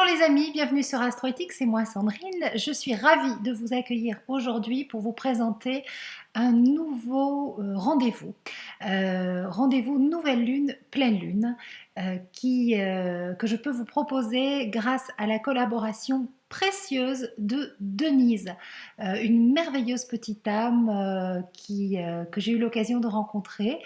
Bonjour les amis, bienvenue sur Astroéthique, c'est moi Sandrine. Je suis ravie de vous accueillir aujourd'hui pour vous présenter un nouveau rendez-vous. Rendez-vous nouvelle lune, pleine lune, que je peux vous proposer grâce à la collaboration précieuse de Denise, une merveilleuse petite âme que j'ai eu l'occasion de rencontrer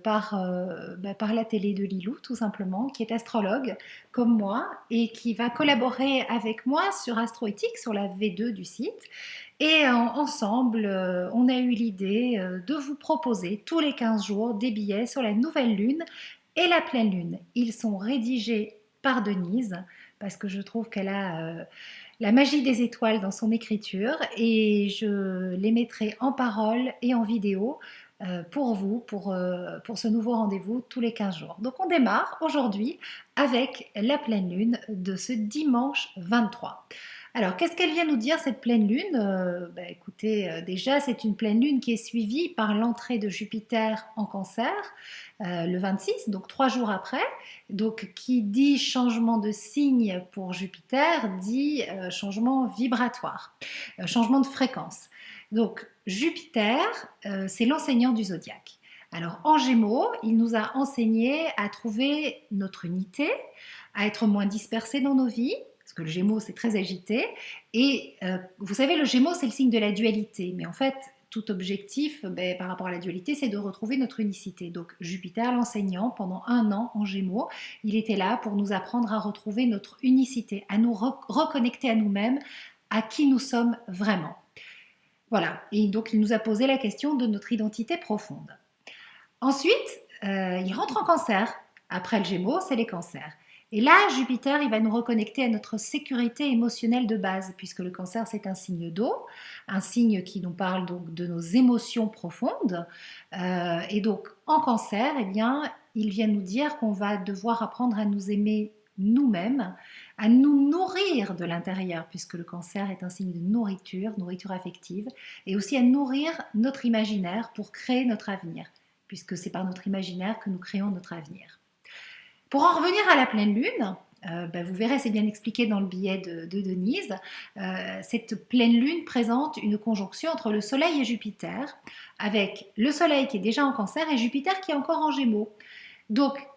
par la télé de Lilou tout simplement, qui est astrologue comme moi et qui va collaborer avec moi sur Astroéthique, sur la V2 du site. Et ensemble, on a eu l'idée de vous proposer tous les 15 jours des billets sur la nouvelle lune et la pleine lune. Ils sont rédigés par Denise parce que je trouve qu'elle a la magie des étoiles dans son écriture et je les mettrai en parole et en vidéo pour vous, pour ce nouveau rendez-vous tous les 15 jours. Donc on démarre aujourd'hui avec la pleine lune de ce dimanche 23. Alors, qu'est-ce qu'elle vient nous dire cette pleine lune? Écoutez, déjà, c'est une pleine lune qui est suivie par l'entrée de Jupiter en Cancer, le 26, donc 3 jours après. Donc, qui dit changement de signe pour Jupiter, dit changement vibratoire, changement de fréquence. Donc, Jupiter, c'est l'enseignant du zodiaque. Alors, en Gémeaux, il nous a enseigné à trouver notre unité, à être moins dispersés dans nos vies, parce que le Gémeaux, c'est très agité. Et vous savez, le Gémeaux, c'est le signe de la dualité. Mais en fait, tout objectif par rapport à la dualité, c'est de retrouver notre unicité. Donc Jupiter, l'enseignant, pendant 1 an en Gémeaux, il était là pour nous apprendre à retrouver notre unicité, à nous reconnecter à nous-mêmes, à qui nous sommes vraiment. Voilà, et donc il nous a posé la question de notre identité profonde. Ensuite, il rentre en Cancer. Après le Gémeaux, c'est les Cancers. Et là, Jupiter, il va nous reconnecter à notre sécurité émotionnelle de base, puisque le Cancer, c'est un signe d'eau, un signe qui nous parle donc de nos émotions profondes. Et donc, en Cancer, eh bien, il vient nous dire qu'on va devoir apprendre à nous aimer nous-mêmes, à nous nourrir de l'intérieur, puisque le Cancer est un signe de nourriture, nourriture affective, et aussi à nourrir notre imaginaire pour créer notre avenir, puisque c'est par notre imaginaire que nous créons notre avenir. Pour en revenir à la pleine lune, vous verrez, c'est bien expliqué dans le billet de Denise, cette pleine lune présente une conjonction entre le Soleil et Jupiter, avec le Soleil qui est déjà en Cancer et Jupiter qui est encore en Gémeaux. Donc,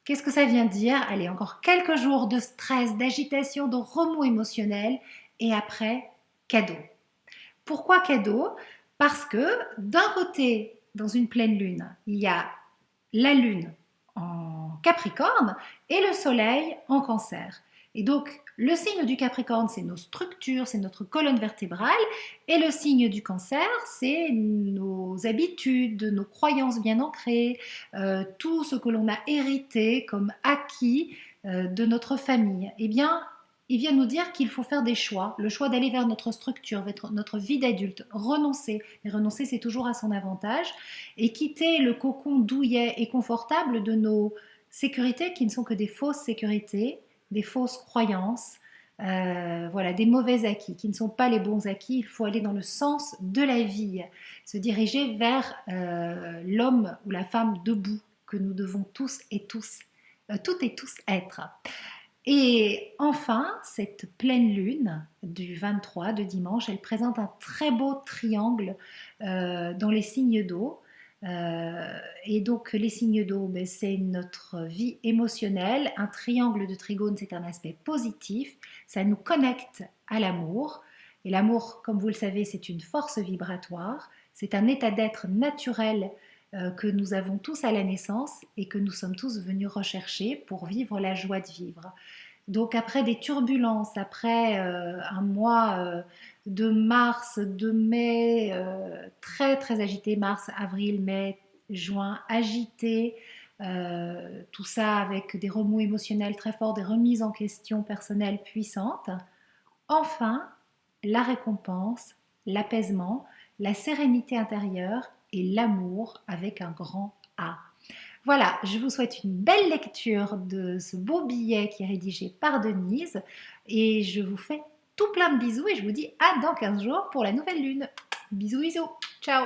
qu'est-ce que ça vient dire? Allez, encore quelques jours de stress, d'agitation, de remous émotionnel, et après, cadeau. Pourquoi cadeau? Parce que d'un côté, dans une pleine lune, il y a la lune en Capricorne et le Soleil en Cancer. Et donc, le signe du Capricorne, c'est nos structures, c'est notre colonne vertébrale, et le signe du Cancer, c'est nos habitudes, nos croyances bien ancrées, tout ce que l'on a hérité comme acquis de notre famille. Eh bien, il vient nous dire qu'il faut faire des choix, le choix d'aller vers notre structure, vers notre vie d'adulte, renoncer. Mais renoncer, c'est toujours à son avantage, et quitter le cocon douillet et confortable de nos sécurités qui ne sont que des fausses sécurités, des fausses croyances, voilà, des mauvais acquis, qui ne sont pas les bons acquis. Il faut aller dans le sens de la vie, se diriger vers l'homme ou la femme debout que nous devons toutes et tous être. Et enfin, cette pleine lune du 23 de dimanche, elle présente un très beau triangle dans les signes d'eau. Et donc les signes d'eau, c'est notre vie émotionnelle. Un triangle de trigone, c'est un aspect positif. Ça nous connecte à l'amour. Et l'amour, comme vous le savez, c'est une force vibratoire. C'est un état d'être naturel que nous avons tous à la naissance et que nous sommes tous venus rechercher pour vivre la joie de vivre. Donc après des turbulences, après un mois de mars, de mai, très très agité, mars, avril, mai, juin, agité, tout ça avec des remous émotionnels très forts, des remises en question personnelles puissantes. Enfin, la récompense, l'apaisement, la sérénité intérieure et l'amour avec un grand A. Voilà, je vous souhaite une belle lecture de ce beau billet qui est rédigé par Denise et je vous fais tout plein de bisous et je vous dis à dans 15 jours pour la nouvelle lune. Bisous bisous, ciao.